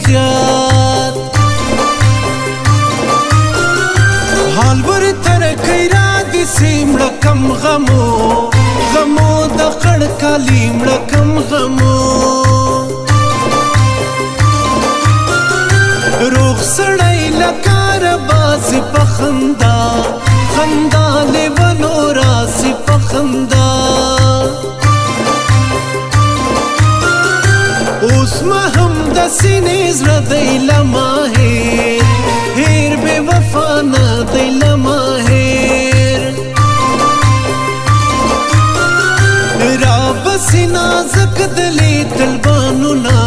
زیات حال ورته کیرا دي سیمړه کم غمو غمو د خړ کالی مړه کم غمو روغ سړی لکار باسي په خندا خندا لیونو راسي په خندا اوس ما هم د سینې زړه دی لما هیر بې وفا نه دی لما هیر را بسې نازک دلې طلبانو نه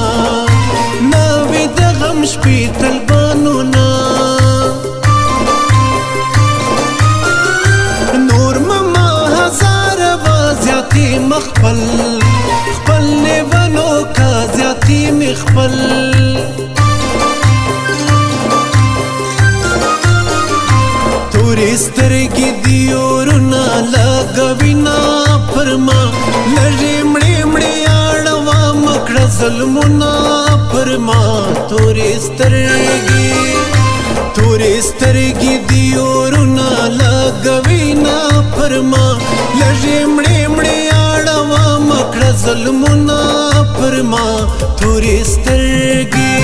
ناوې د غم شپې طلبانو نه نور مما هزار وازیاتي مخبل خپل لیونو کا زیاتی مخبل توری سترګې دی اورونه لګوینا پرما لږې مړې مړې اړوا مکړه ظلمونه پرما توری سترګې دی اورونه لګوینا پرما لږې مړې مړې اړوا مکړه ظلمونه پرما توری سترګې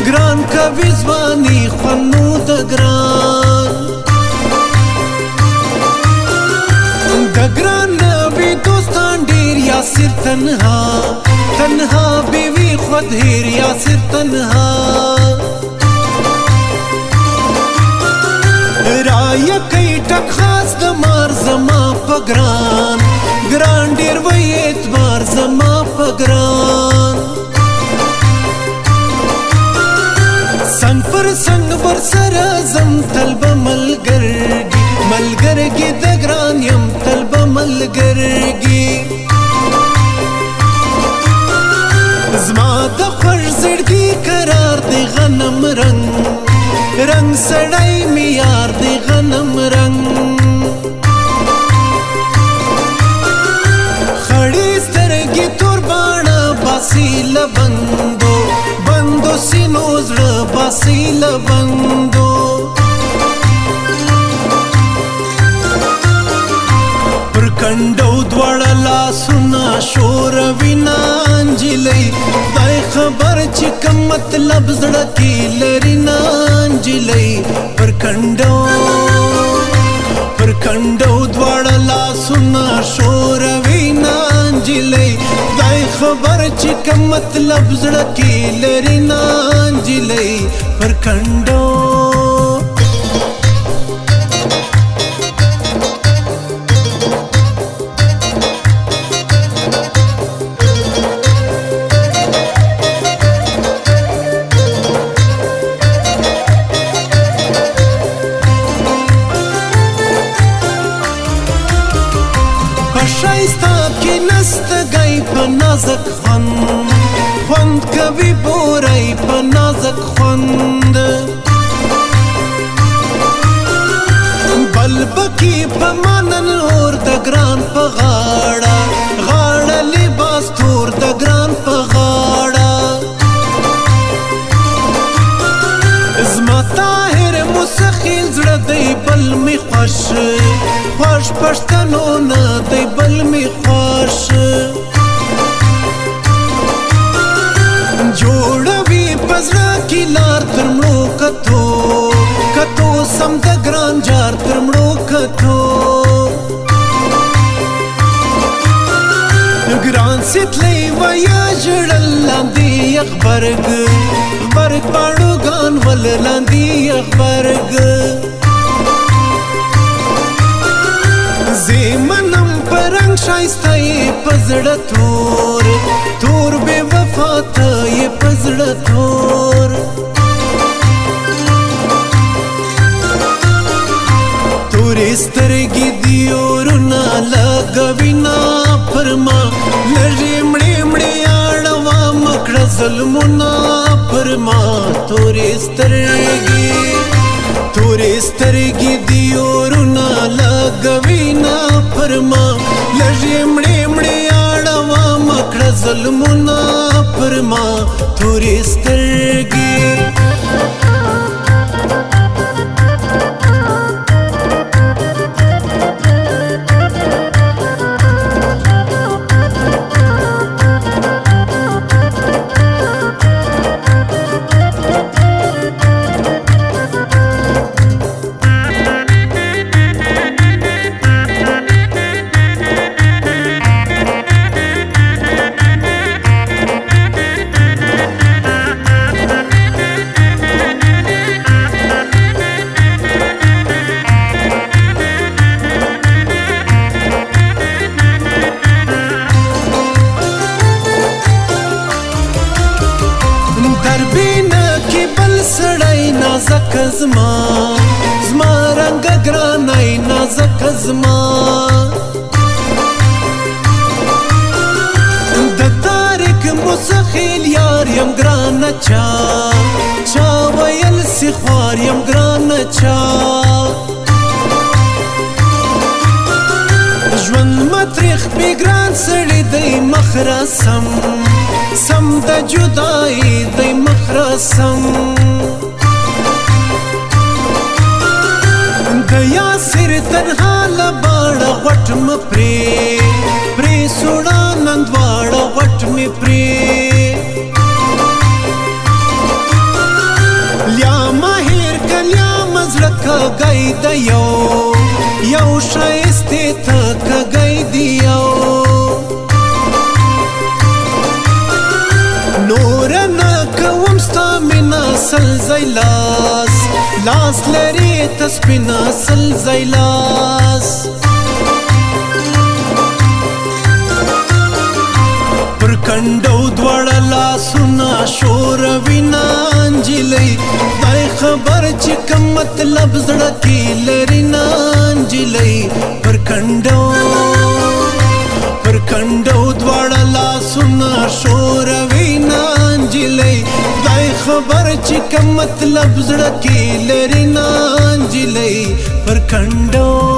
ګران کوي ځواني خوانو د ګران نوي دوستان ډېر یاسر تنها بیوی خود هیر یاسر تنها رايه کوي ټک خاص د مار زما په ګران ډېر وی اعتبار زما په ګران څنګ پر څنګ ورسره زم طلب ملګرګي د ګران یم طلب ملګرګي زما د خوږ زړګي قرار دی غنم رنگ سړی می یار دی غنم رنگ خړې سترګې تور باڼه باسي لبندو سینو زړه باسي لبندو پر کنډو دواړه لاسونه شوروي نانجلۍ خدای خبر چې کوم مطلب زړه کې لري نانجلۍ پر کنډو دواړه لاسونه شوروي نانجلۍ خدای خبر چې کوم مطلب زړه کې لري نانجلۍ پر کنډو شایسته کې نست گئی په نازک خوند کوي بورای په نازک خوند بلبکی په مانن اور د ګران په غاړه لباس تور د ګران په غاړه زما طاهر مسخیل زړه دی بل می خوش پښتنو نه دی بل می خوش جوړوي پزړه کې لار تر مړو کتو سم د ګران جار تر مړو کتو ګران ستلی ویا جړ غبرګ غبرګ باړوګان وللاندې غبرګ زمنم پرنګ شایسته پزړه تور تور بے وفا ته پزړه تور تورې سترګې دي اورونه لګوینا پرما لږې مړې مړې اړوام کړه ظلمونه پرما تورې سترګې دي اورونه لګوینا پرما لږې مړې مړې اړوام کړه ظلمونه پرما تورې سترګې نازک زما زما رنگ گرانای نازک زما د تاریک مسخیل یار یم گران چا چا ویل سی خوار یم گران چا ژوند متریخ بی گران سړی دی مخرسم سم د جدائی دی مخرسم یاسر تنها لباړه غټ م پرې سوړه نندواړه غټ می پرې لیا ماهر کلیا مزړه کګی د یو ښایستې ته کګی دی یو نور نه کوم ستا مینه سلځی لاس لري تسپینا سلځی لاس پر کنډو دواړه لاسونه شوروینا نجلۍ خدای خبر چې کوم مطلب زړه کې لري نا نجلۍ پر کنډو دواړه لاسونه شوروینا نجلۍ خدای خبر چې کوم مطلب زړه کې لري نا نجلۍ پر کنډو